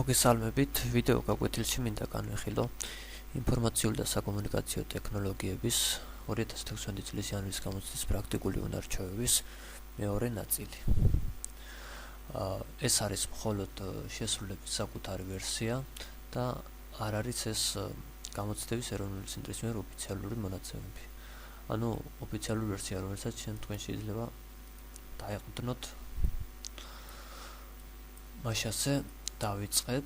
მოგესალმებით, ვიდეო გაკვეთილში მინდა განვიხილო ინფორმაციული და საკომუნიკაციო ტექნოლოგიების 2016 წლის იანვრის გამოცდის პრაქტიკული უნარჩვევების მეორე ნაწილი. ეს არის მხოლოდ შესრულების საკუთარი ვერსია და არ არის ეს გამოცდების ეროვნული ცენტრის მიერ ოფიციალური მონაცემები. ანუ ოფიციალური ვერსია, რომელსაც თქვენ შეიძლება დაეყრდნოთ. მაშასე დავიწყებ.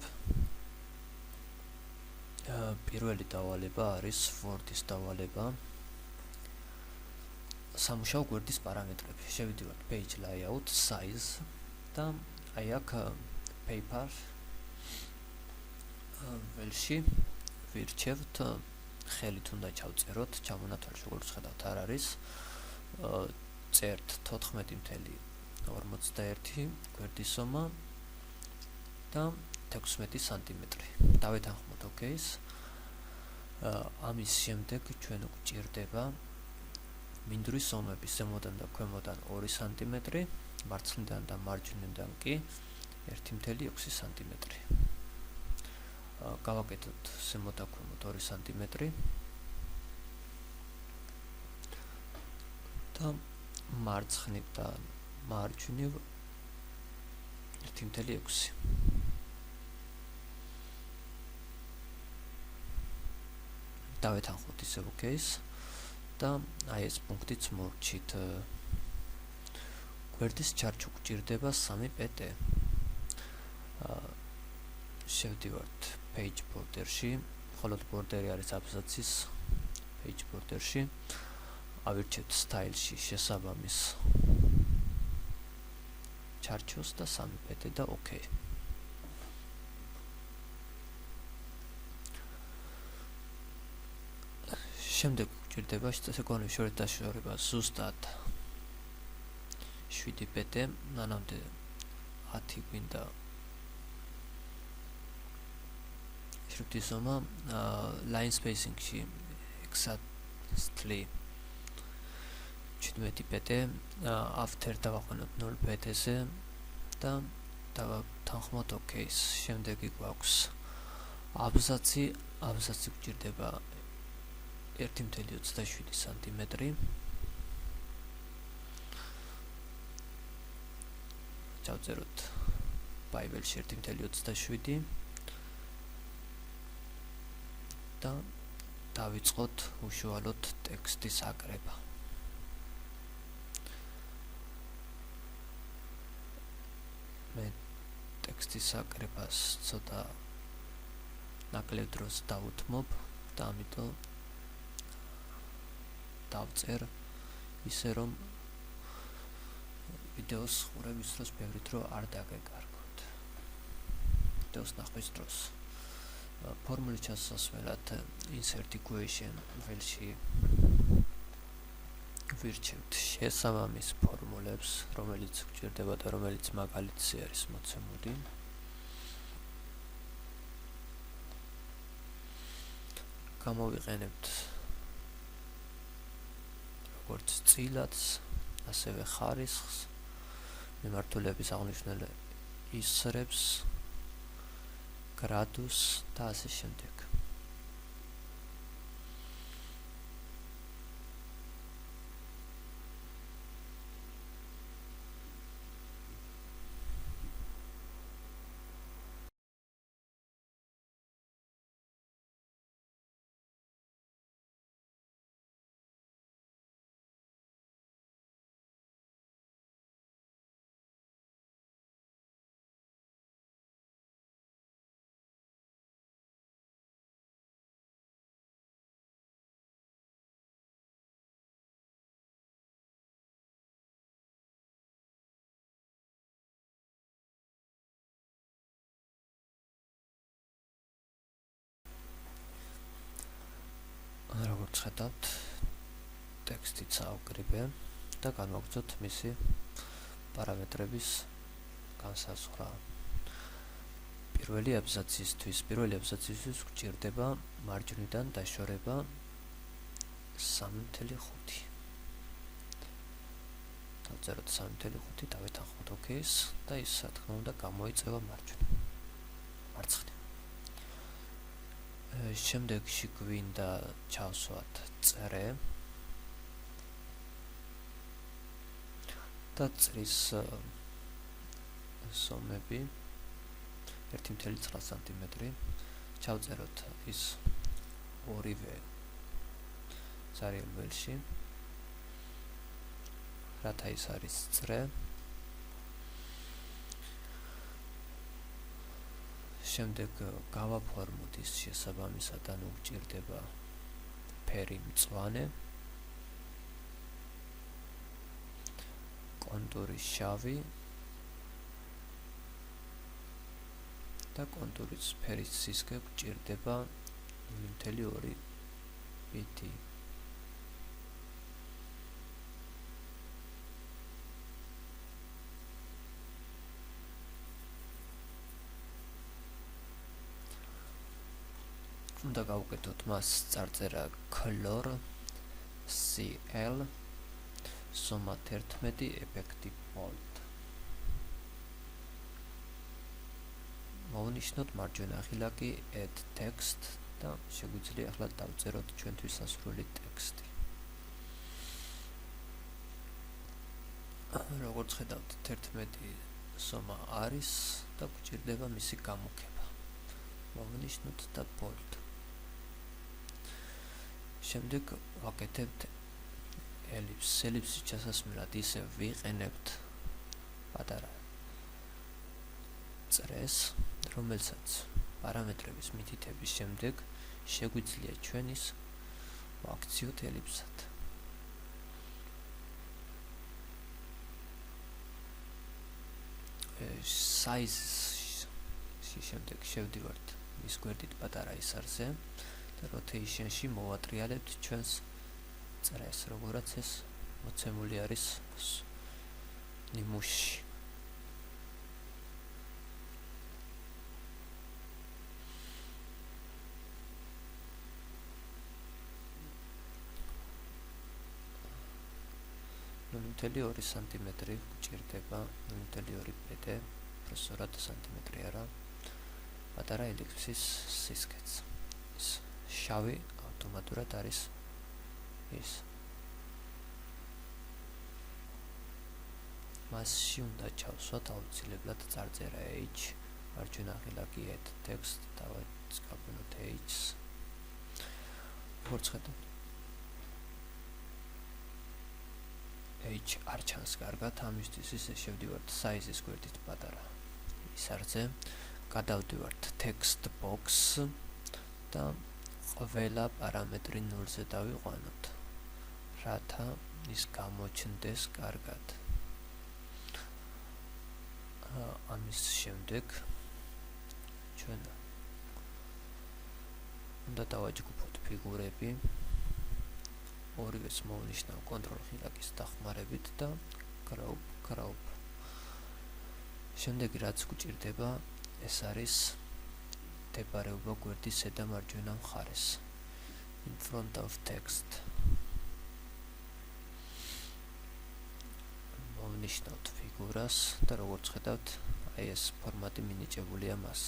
პირველი დავალება არის Word-ის დავალება. სამუშაო გვერდის პარამეტრები. შევიდივართ page layout, size და აი აქ paper ველში ვირჩევთ ხელით უნდა ჩავწეროთ, ჩამონათვალში როგორც ხედავთ არ არის. წერთ 14.41 გვერდის ზომა და 16 სანტიმეტრი. დავეთანხმოთ OK-ს. ამის შემდეგ ჩვენ გვჭირდება მინდვრის ზომების ზემოდან და ქვემოდან 2 სანტიმეტრი, მარცხნიდან და მარჯვნიდან კი 1.6 სანტიმეტრი. გავაკეთოთ ზემოთ და ქვემოთ 2 სანტიმეტრი და მარცხნივ და მარჯვნივ 1.6. დავეთანხმოთ ისევ OK-ს და აი ეს პუნქტიც მოვჭით. გვერდის ჩარჩო გვჭირდება 3 PT. შევდივართ page border-ში, მხოლოდ ბორდერი არის აბზაცის page border-ში. ავირჩევთ style-ში შესაბამის ჩარჩოს და 3 PT და OK. შემდეგ გვჭირდება სეკონდების შორის დაშორება ზუსტად 7 PT, მანამდე 10 გვინდა შრიფტის ზომა. line spacing-ში exactly 17 PT, after დავაყენოთ 0 PT-ზე და დავთანხმოთ OK-ს. შემდეგი გვაქვს აბზაცი გვჭირდება 1.27 სანტიმეტრი. ჩავწეროთ ბაიბელში 1.27 და დავიწყოთ უშუალოდ ტექსტის აკრება. მე ტექსტის აკრებას ცოტა ნაკლებ დროს დავუთმობ და ამიტომ დავწერ ისე რომ ვიდეოს ყურების დროს ბევრი დრო არ დაგეკარგოთ. ვიდეოს ნახვის დროს ფორმულის ჩასასვლელად insert equation ველში ვირჩევთ შესაბამის ფორმულებს, რომელიც გვჭირდება და რომელიც მაგალითზე არის მოცემული. გამოვიყენებთ როგორც წილადს, ასევე ხარისხს, მიმართულების აღნიშნულ ისრებს, გრადუსს და ასე შემდეგ. როგორც ხედავთ, ტექსტი წავკრიბე და განვაგრძოთ მისი პარამეტრების განსაზღვრა. პირველი აბზაცისთვის გვჭირდება მარჯვნიდან დაშორება 3.5. დავწეროთ 3.5, დავეთანხმოთ OK-ს და ის რა თქმა უნდა გამოიწევა მარჯვნივ. მარცხნივ. შემდეგში გვინდა ჩავსვათ წრე და წრის სომები 1.9 სანტიმეტრი. ჩავწეროთ ის ორივე ძარიელ ველში, რათა ის არის წრე. შემდეგ გავაფორმოთ ის შესაბამისად, ანუ გვჭირდება ფერი მწვანე, კონტური შავი და კონტურის ფერის სისქე გვჭირდება 0.2 ბიტი. უნდა გავუკეთოთ მას წარწერა color CL სომა 11 ეფექტი bold. მოვნიშნოთ მარჯვენა ხილაკი add text და შეგვიძლია ახლა დავწეროთ ჩვენთვის ასურველი ტექსტი. როგორც ხედავთ 11 სომა არის და გვჭირდება მისი გამოგება. მოვნიშნოთ და bold. შემდეგ ვაკეთებთ ელიფსის ჩასასმელად ისე ვიყენებთ პატარა წრეს, რომელსაც პარამეტრების მითითების შემდეგ შეგვიძლია ჩვენის ვაქციოთ ელიფსად. size-ში შემდეგ შევდივართ მის გვერდით პატარა ისარზე და rotation-ში მოვატრიალებთ ჩვენს წრეს, როგორაც ეს მოცემული არის ნიმუშში. ნული 2 სანტიმეტრი გვჭირდება, 0.2 პეტე, პროსორად სანტიმეტრი არა, პატარა ელიფსის სისქეც. შავი ავტომატურად არის ის. მასში უნდა ჩავსვათ აუცილებლად წარწერა H, მარჯვენა ხილაკი add text და გავაკეთოთ H-ს. როგორც ხედავთ, H არ ჩანს კარგად, ამისთვის ისე შევდივართ size-ის გვერდით პატარა ისარზე, გადავდივართ text box და ყველა პარამეტრი 0-ზე დავიყვანოთ, რათა ის გამოჩნდეს კარგად. ამის შემდეგ ჩვენ უნდა დავაჯგუფოთ ფიგურები, ორივეს მოვნიშნავ კონტროლ ხილაკის დახმარებით და group. შემდეგ რაც გვჭირდება, ეს არის მდებარეობა გვერდის ზედა მარჯვენა მხარეს, in front of text. მოვნიშნავთ ფიგურას და როგორც ხედავთ, აი ეს ფორმატი მინიჭებულია მას.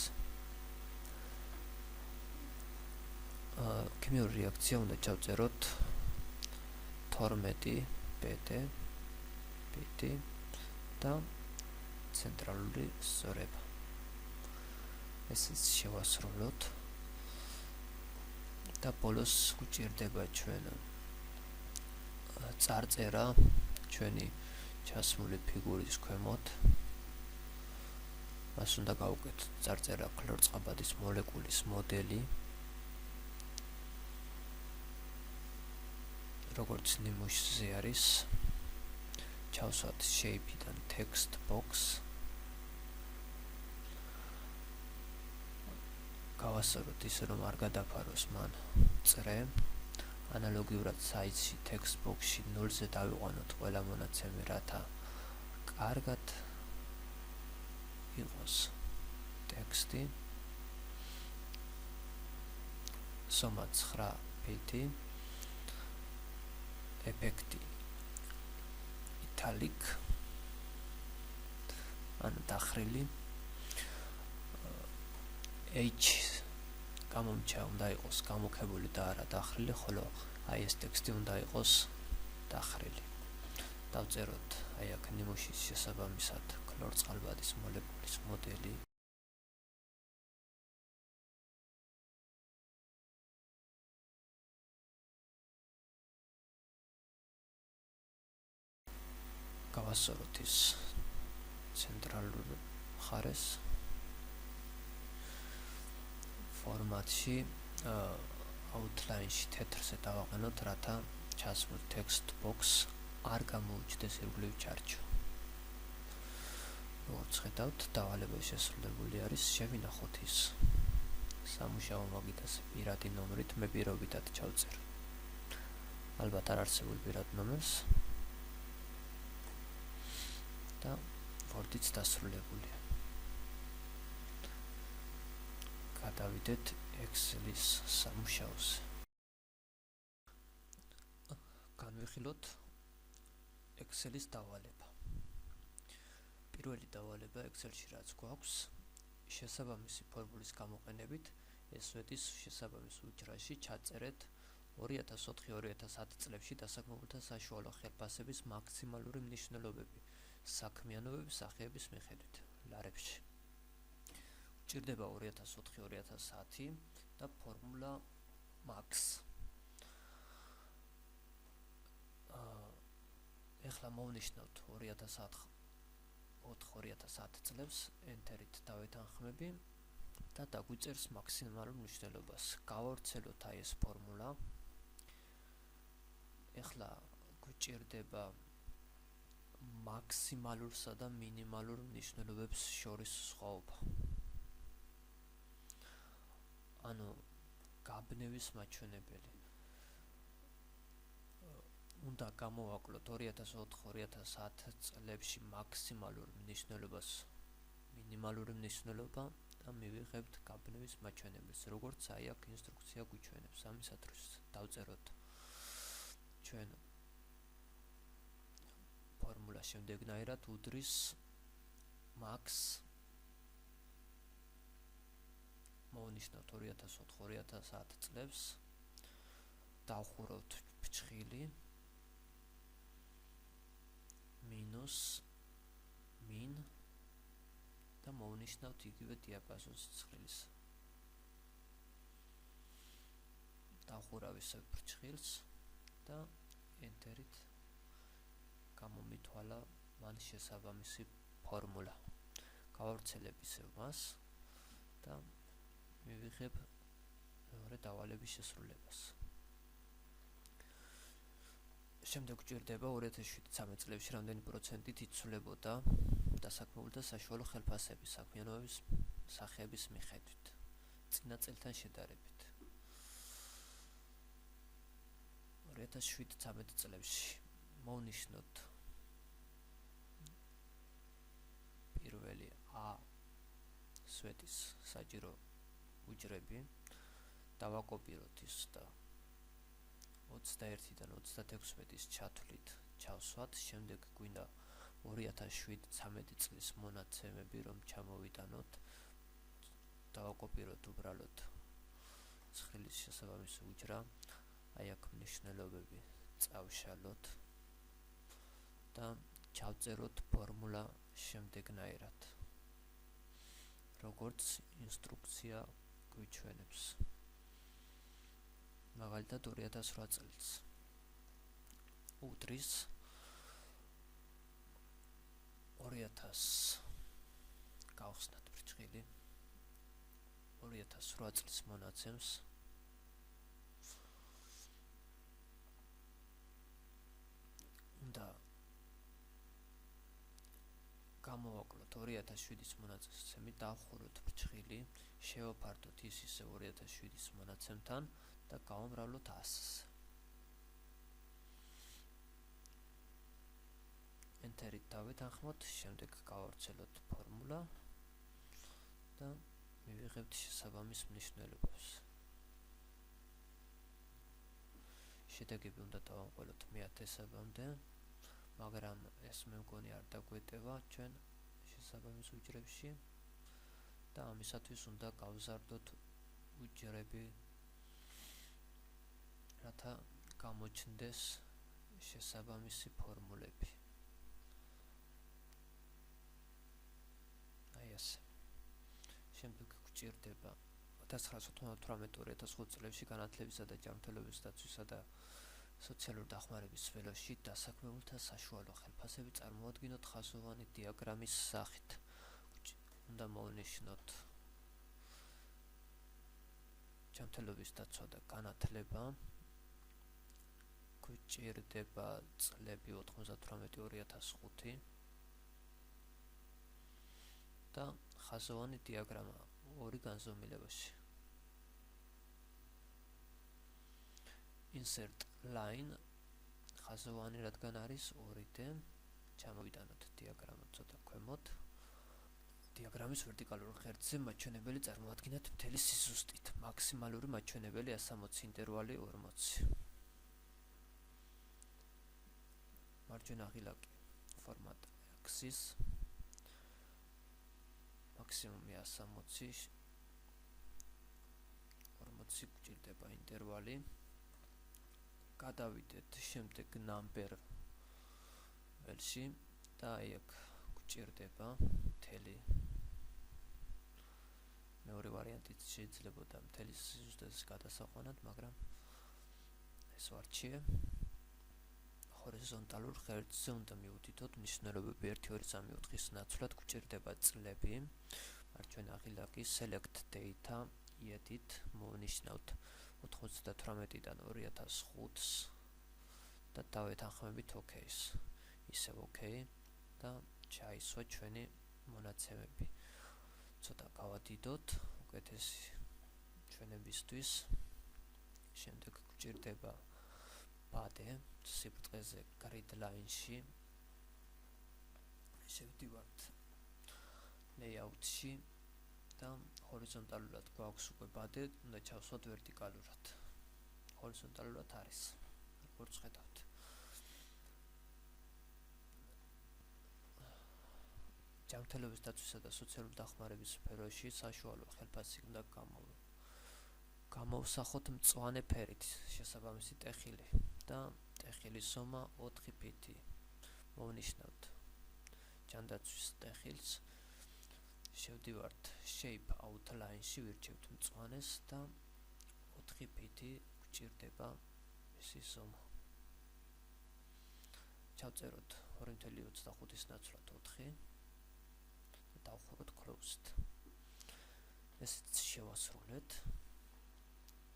ქიმიური რეაქცია უნდა ჩავწეროთ 12 ბიტი და ცენტრალური სწორება. ესეც შევასრულოთ და ბოლოს გვჭირდება ჩვენ წარწერა ჩვენი ჩასმული ფიგურის ქვემოთ. მას უნდა გავუკეთოთ წარწერა ქლორწყაბადის მოლეკულის მოდელი, როგორც ნიმუშზე არის. ჩავსვათ shape-დან text box, გავასწოროთ ისე რომ არ გადაფაროს მან წრე. ანალოგიურად size-ში text box-ში 0-ზე დავიყვანოთ ყველა მონაცემი, რათა კარგად იყოს ტექსტი. სომა 9 ბიტი, ეფექტი italic, ანუ დახრილი. h გამომჩა უნდა იყოს გამოქებული და არა დახრილი, ხოლო აი ეს ტექსტი უნდა იყოს დახრილი. დავწეროთ აი აქ ნიმუშის შესაბამისად ქლორწყალბადის მოლეკულის მოდელი. გავასწოროთ ის ცენტრალურ მხარეს ფორმატში outline-ში თეთრზე დავაყენოთ, რათა ჩასმულ text box არ გამოუჩნდეს ირგვლივ ჩარჩო. როგორც ხედავთ, დავალება შესრულებული არის. შევინახოთ ის სამუშაო მაგიდას პირადი ნომრით, მე პირობითად ჩავწერ. ალბათ არ არსებულ პირად ნომერს და Word-იც დასრულებულია. გადავიდეთ Excel-ის სამუშაოზე. განვიხილოთ Excel-ის დავალება. პირველი დავალება Excel-ში რაც გვაქვს, შესაბამისი ფორმულის გამოყენებით SWOT-ის შესაბამის უჯრაში ჩაწერეთ 2004-2010 წლებში დასაქმებულთა საშუალო ხელფასების მაქსიმალური მნიშვნელობები საქმიანობების სახეების მიხედვით ლარებში. ჭირდება 2004-2010 და ფორმულა MAX. ეხლა მოვნიშნავთ 2004-2010 წლებს, enter-ით დავეთანხმები და დაგვიწერს მაქსიმალურ მნიშვნელობას. გავავრცელოთ აი ეს ფორმულა. ეხლა გვჭირდება მაქსიმალურსა და მინიმალურ მნიშვნელობებს შორის სხვაობა. ანუ გაბნევის მაჩვენებელი. უნდა გამოვაკლოთ 2004-2010 წლებში მაქსიმალურ მნიშვნელობას მინიმალური მნიშვნელობა და მივიღებთ გაბნევის მაჩვენებელს, როგორც აი აქ ინსტრუქცია გვიჩვენებს. ამისათვის დავწეროთ ჩვენ ფორმულა შემდეგნაირად უდრის MAX მოვნიშნოთ 2004-2010 წლებს, დავხურავთ ფჩხილი მინუს min და მოვნიშნავთ იგივე დიაპაზონს ცხრილის. დავხურავ ისევ ფჩხილს და enter-ით გამომითვალა მან შესაბამისი ფორმულა. გავავრცელებ ისევ მას და მივიღებ მეორე დავალების შესრულებას. შემდეგ გვჭირდება 2007-13 წლებში რამდენი პროცენტით იცვლებოდა დასაქმებულთა საშუალო ხელფასები საქმიანობის სახეების მიხედვით წინა წელთან შედარებით. 2007-13 წლებში მოვნიშნოთ პირველი A SWOT-ის საჭირო უჯრები, დავაკოპიროთ ის და 21-დან 36-ის ჩათვლით ჩავსვათ. შემდეგ გვინდა 2007-13 წლის მონაცემები რომ ჩამოვიტანოთ. დავაკოპიროთ უბრალოდ ცხრილის შესაბამისი უჯრა, აი აქ მნიშვნელობები წავშალოთ და ჩავწეროთ ფორმულა შემდეგნაირად, როგორც ინსტრუქცია გვიჩვენებს. მაგალითად 2008 წელს უდრის 2000 გავხსნათ ფრჩხილი 2008 წლის მონაცემს უნდა გამოვაკლოთ 2007-ის მონაცემი, დავხუროთ ფრჩხილი, შევაფართოთ ის ისე 2007-ის მონაცემთან და გავამრავლოთ 100-ს. enter-ით დავეთანხმოთ, შემდეგ გავავრცელოთ ფორმულა და მივიღებთ შესაბამის მნიშვნელობებს. შედეგები უნდა დავამყოლოთ მე-1000-მდე, მაგრამ ეს მე მგონი არ დაგვეტევა ჩვენ შესაბამის უჯრებში და ამისათვის უნდა გავზარდოთ უჯრები, რათა გამოჩნდეს შესაბამისი ფორმულები. აი ასე. შემდეგ გვჭირდება 1998-2005 წლებში განათლებისა და ჯანმრთელობის დაცვისა და სოციალური დახმარების სფეროში დასაქმებულთა საშუალო ხელფასები წარმოადგინოთ ხაზოვანი დიაგრამის სახით. უნდა მოვნიშნოთ ჯანმრთელობის დაცვა და განათლება, გვჭირდება წლები 98-2005 და ხაზოვანი დიაგრამა ორი განზომილებაში. Insert line ხაზოვანი რადგან არის 2D, ჩამოვიტანოთ დიაგრამა ცოტა ქვემოთ. დიაგრამის ვერტიკალურ ღერძზე მაჩვენებელი წარმოადგენთ მთელი სიზუსტით, მაქსიმალური მაჩვენებელი 160 ინტერვალი 40. მარჯვენა ღილაკი format axis მაქსიმუმი 160, 40 გვჭირდება ინტერვალი. გადავიდეთ შემდეგ number ველში და აი აქ გვჭირდება მთელი მეორე ვარიანტიც შეიძლებოდა მთელი სიზუსტეს გადასაყვანად, მაგრამ ეს ვარჩიე. ჰორიზონტალურ ღერძზე უნდა მივუთითოთ მნიშვნელობები 1 2 3 4-ის ნაცვლად გვჭირდება წლები. მარჯვენა ღილაკი select data edit მოვნიშნავთ 98-დან 2005-ს და დავეთანხმებით OK-ს. ისევ OK და ჩაისვა ჩვენი მონაცემები. ცოტა გავადიდოთ უკეთესი ჩვენებისთვის. შემდეგ გვჭირდება body სიბრტყეზე grid line-ში. შევდივართ layout-ში და ჰორიზონტალურად გვაქვს უკვე body, უნდა ჩავსვათ ვერტიკალურად. ჰორიზონტალურად არის, როგორც ხედავთ. ჯანმრთელობის დაცვისა და სოციალური დახმარების სფეროში საშუალო ხელფასი უნდა გამოვსახოთ მწვანე ფერით შესაბამისი ტეხილი და ტეხილის ზომა 4 ფიტი. მოვნიშნავთ ჯანდაცვის ტეხილს. შევდივართ shape outline-ში, ვირჩევთ მწვანეს და 4 ფიტი გვჭირდება მისი ზომა. ჩავწეროთ 2.25-ის ნაცვლად 4 და დავხუროთ closed. ესეც შევასრულეთ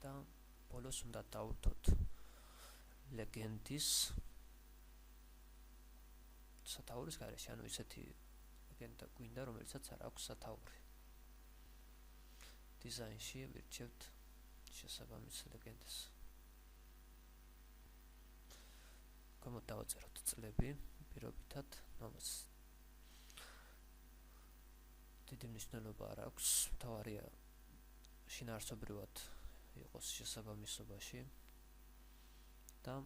და ბოლოს უნდა დავუშვოთ ლეგენდის სათაურის გარეშე, ანუ ისეთი ლეგენდა გვინდა, რომელიცაც არ აქვს სათაური. დიზაინში ვირჩევთ შესაბამის ლეგენდას. გამოთ დავაწეროთ წლები, პირობითად ამას დიდი მნიშვნელობა არ აქვს, მთავარია შინაარსობრივად იყოს შესაბამისობაში და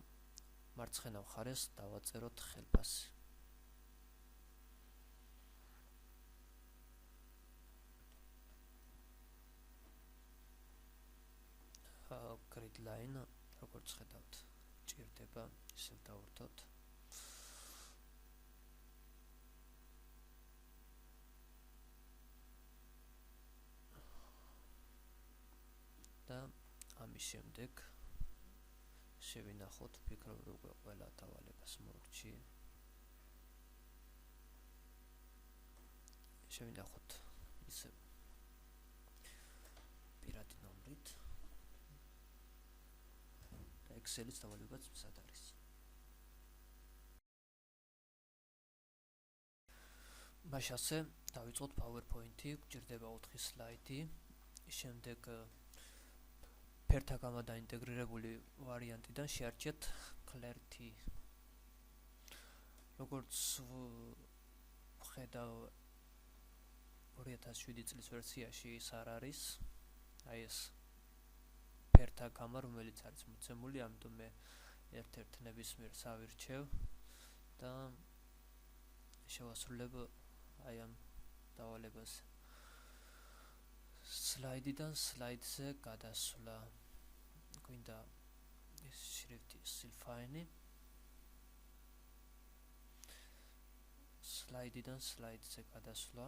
მარცხენა მხარეს დავაწეროთ ხელფასი. grid line, როგორც ხედავთ, ჭირდება ისევ დავურთოთ. და ამის შემდეგ შევინახოთ, ვფიქრობ, რომ უკვე ყველა დავალებას მოვარჩი. შევინახოთ ისევ პირადი ნომრით და Excel-ის დავალებაც მზად არის. მაშასე დავიწყოთ PowerPoint-ი, გვჭირდება 4 სლაიდი, შემდეგ ფერთა გამა დაინტეგრირებული ვარიანტიდან შეარჩიეთ clarity. როგორც ვხედავ 2007 წლის ვერსიაში ის არ არის. აი ეს ფერთა გამა, რომელიც არის მოცემული, ამიტომ მე ერთ-ერთ ნებისმიერს ავირჩევ და შევასრულებ აი ამ დავალებას. სლაიდიდან სლაიდზე გადასვლა. გვინდა ეს შრიფტი სილფაინი. სლაიდიდან სლაიდზე გადასვლა.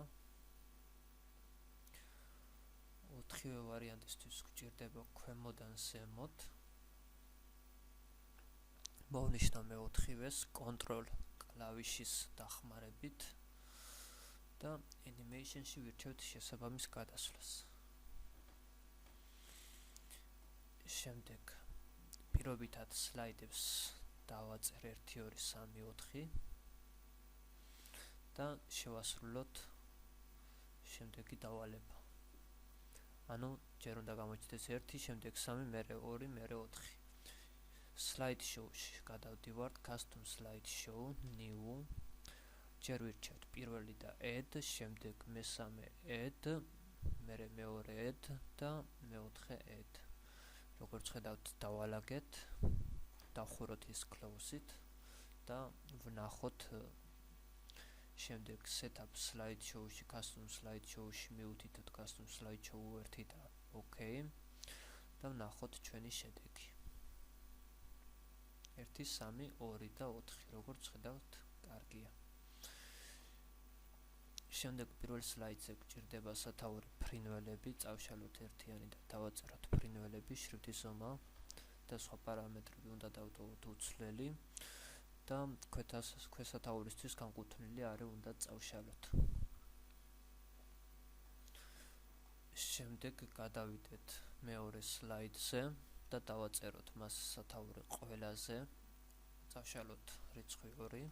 4-ვე ვარიანტისთვის გვჭირდება ქვემოდან ზემოთ. მოვნიშნო მე-4-ვეს კონტროლ კლავიშის დახმარებით და animation-ში ვირჩევთ შესაბამის გადასვლას. შემდეგ პირობითად სლაიდებს დავაწერ 1 2 3 4 და შევასრულოთ შემდეგი დავალება. ანუ ჯერ უნდა გამოჩნდეს 1, შემდეგ 3, მერე 2, მერე 4. Slide show-ში გადავდივართ custom slide show, new. ჯერ ვირჩევთ პირველი და add, შემდეგ მესამე add, მერე მეორე add და მეოთხე add. როგორც ხედავთ, დავალაგეთ, დავხუროთ ის close-ით და ვნახოთ შემდეგ setup slide show-ში, custom slide show-ში მივუთითოთ custom slide show 1 და OK და ვნახოთ ჩვენი შედეგი. 1 3 2 და 4, როგორც ხედავთ, კარგია. შემდეგ პირველ სლაიდზე გვჭირდება სათაური ფრინველები, წავშალოთ ერთიანი და დავაწეროთ ფრინველები, შრიფტის ზომა და სხვა პარამეტრები უნდა დავტოვოთ უცვლელი და ქვესათაურისთვის განკუთვნილი არე უნდა წავშალოთ. შემდეგ გადავიდეთ მეორე სლაიდზე და დავაწეროთ მას სათაური ყველაზე, წავშალოთ რიცხვი 2,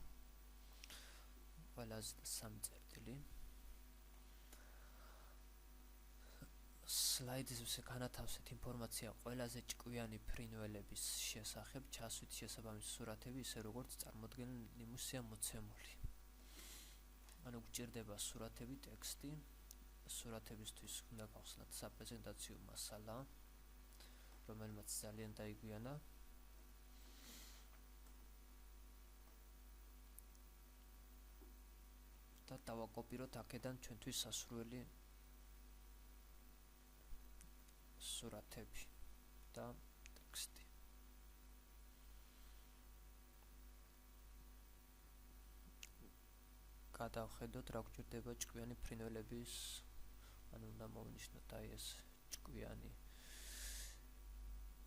ყველაზე 3 წერტილი. სლაიდზე განათავსეთ ინფორმაცია ყველაზე ჭკვიანი ფრინველების შესახებ, ჩასვით შესაბამისი სურათები, ისე როგორც წარმოდგენილი იმუსია მოცემული. ანუ გვჭირდება სურათები, ტექსტი. სურათებისთვის უნდა გავხსნათ საპრეზენტაციო მასალა, რომელმაც ძალიან დაიგვიანა. და დავაკოპიროთ აქედან ჩვენთვის სასურველი სურათები და ტექსტი. გადავხედოთ რა გვჭირდება ჭკვიანი ფრინველების, ანუ უნდა მოვნიშნოთ აი ეს ჭკვიანი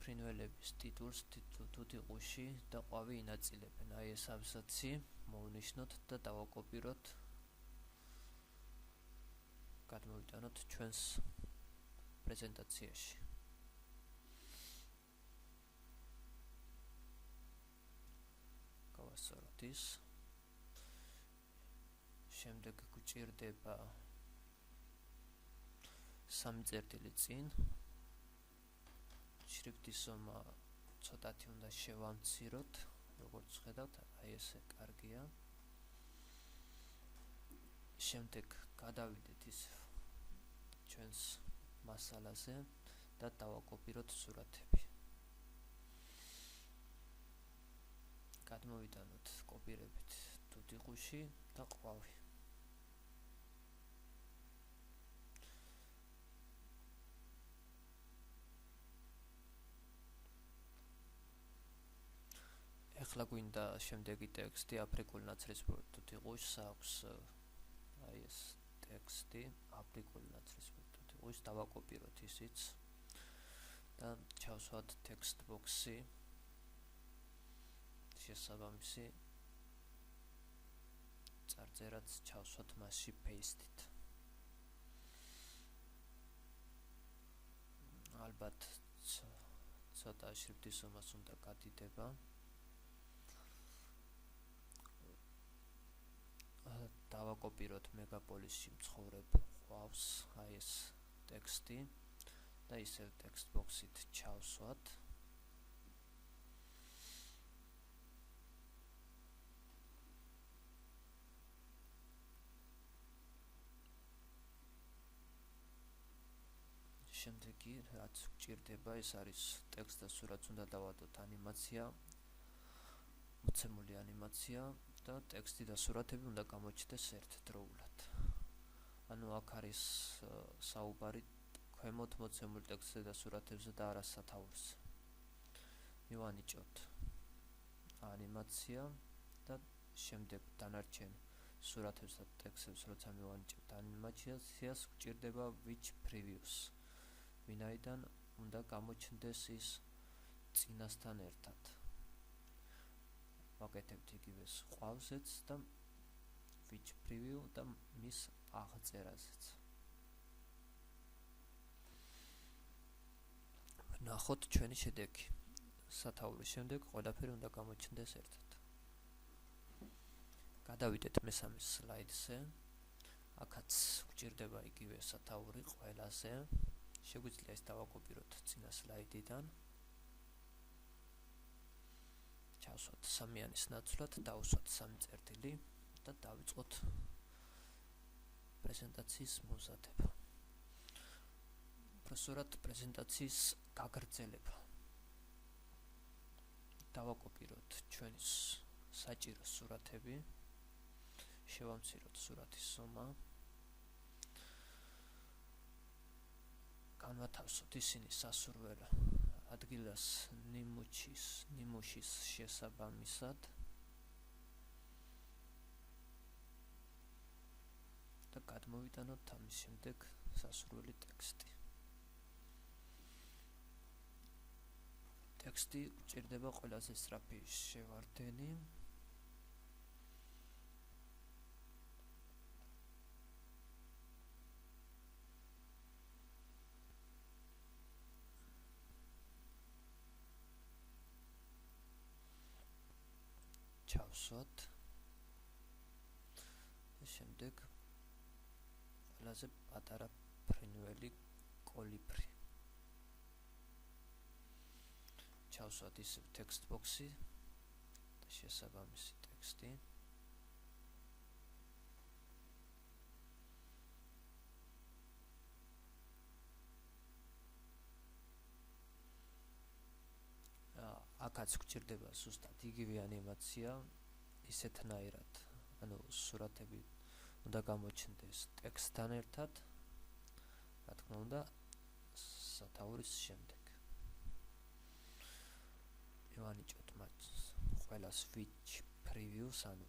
ფრინველების ტიტულს, თუთიყუში და ყვავი ინაწილებენ. აი ეს აბზაცი მოვნიშნოთ და დავაკოპიროთ. გადმოვიტანოთ ჩვენს პრეზენტაციაში. გავასწოროთ ის. შემდეგ გვჭირდება 3 წერტილი წინ. შრიფტის ზომა ცოტათი უნდა შევამციროთ, როგორც ხედავთ, აი ესე კარგია. შემდეგ გადავიდეთ ის ჩვენს მასალაზე და დავაკოპიროთ სურათები. გადმოვიტანოთ კოპირებით თუთიყუში და ყვავი. ეხლა გვინდა შემდეგი ტექსტი, აფრიკული ნაცრისფერი თუთიყუშს აქვს აი ეს ტექსტი, აფრიკული ნაცრისფერი თუთიყუშს დავაკოპიროთ ისიც და ჩავსვათ text box-ი შესაბამისი წარწერაც ჩავსვათ მასში paste-ით. ალბათ ცოტა შრიფტის ზომას უნდა გადიდება. დავაკოპიროთ მეგაპოლისში მცხოვრებ ყვავს აი ეს ტექსტი და ისევ text box-ით ჩავსვათ. შემდეგი რაც გვჭირდება, ეს არის ტექსტ და სურათს უნდა დავადოთ ანიმაცია, მოცემული ანიმაცია და ტექსტი და სურათები უნდა გამოჩნდეს ერთდროულად. ანუ აქ არის საუბარი ქვემოთ მოცემულ ტექსტზე და სურათებზე და არა სათაურზე. მივანიჭოთ ანიმაცია და შემდეგ დანარჩენ სურათებს და ტექსტებს, როცა მივანიჭებთ ანიმაციას, გვჭირდება which previews, ვინაიდან უნდა გამოჩნდეს ის წინასთან ერთად. ვაკეთებთ იგივეს ყავზეც და which preview და მის აღწერაზეც. ნახოთ ჩვენი შედეგი. სათაურის შემდეგ ყველაფერი უნდა გამოჩნდეს ერთად. გადავიდეთ მესამე სლაიდზე. აქაც გვჭირდება იგივე სათაური ყველაზე. შეგვიძლია ეს დავაკოპიროთ წინა სლაიდიდან. ჩავსვათ სამიანის ნაცვლად, დავუსვათ 3 წერტილი და დავიწყოთ პრეზენტაციის მომზადება. უბრალოდ პრეზენტაციის გაგრძელება. დავაკოპიროთ ჩვენი საჭირო სურათები. შევამციროთ სურათის ზომა. განვათავსოთ ისინი სასურველო ადგილას ნიმუშის შესაბამისად და გადმოვიტანოთ ამის შემდეგ სასურველი ტექსტი. ტექსტი გვჭირდება ყველაზე სწრაფი შევარდენი. ჩავსვათ და შემდეგ ყველაზე პატარა ფრინველი კოლიბრი. ჩავსვათ ისევ text box-ი და შესაბამისი ტექსტი. აქაც გვჭირდება ზუსტად იგივე ანიმაცია, ისეთნაირად, ანუ სურათები უნდა გამოჩნდეს ტექსტთან ერთად, რა თქმა უნდა, სათაურის შემდეგ. მივანიჭოთ მათ ყველას which previews, ანუ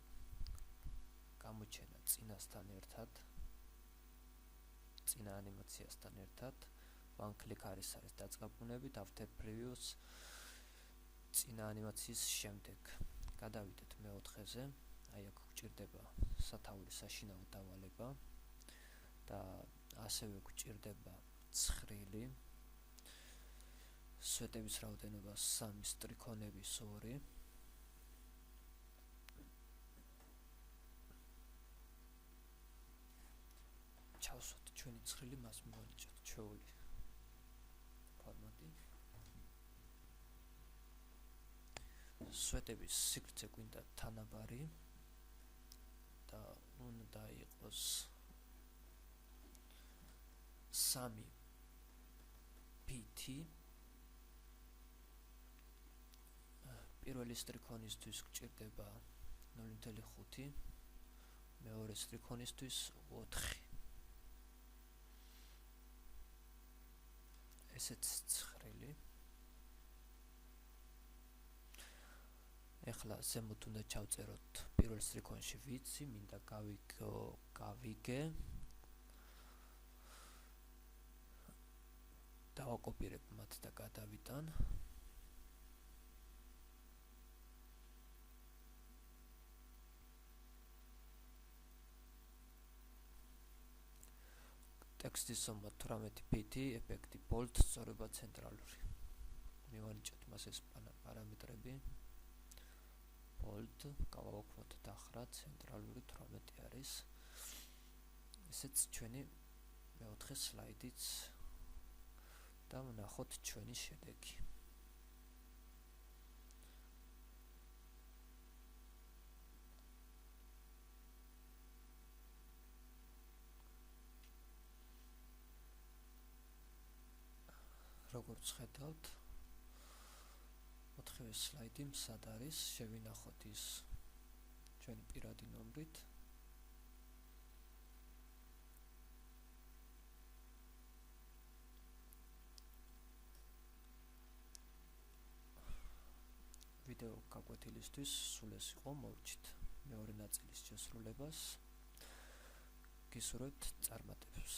გამოჩენა წინასთან ერთად, წინა ანიმაციასთან ერთად, one click არის დაწყაბუნებით, after previews წინა ანიმაციის შემდეგ. გადავიდეთ მეოთხეზე. აი აქ გვჭირდება სათაურის საშინაო დავალება და ასევე გვჭირდება ცხრილი. სვეტების რაოდენობა 3, სტრიქონების 2. ჩავსვათ ჩვენი ცხრილი, მას მივანიჭოთ ჩვეული ფორმატი. სვეტების სიგრძე გვინდა თანაბარი და უნდა იყოს 3 pt. პირველი სტრიქონისთვის გვჭირდება 0.5, მეორე სტრიქონისთვის 4. ესეც ცხრილი. ეხლა ზემოთ უნდა ჩავწეროთ პირველ სტრიქონში ვიცი, მინდა გავიგე. დავაკოპირებ მათ და გადავიტან. ტექსტის ზომა 18 pt, ეფექტი bold, სწორება ცენტრალური. მივანიჭოთ მას ეს პარამეტრები. bold, გავავაქვთ დახრა, ცენტრალური 18 არის. ესეც ჩვენი მეოთხე სლაიდიც და ვნახოთ ჩვენი შედეგი. როგორც ხედავთ, 4-ვე სლაიდი მსად არის, შევინახოთ ის ჩვენი პირადი ნომრით. ვიდეო გაკვეთილისთვის სულ ეს იყო, მოვჭით მეორე ნაწილის შესრულებას. გისურვებთ წარმატებებს.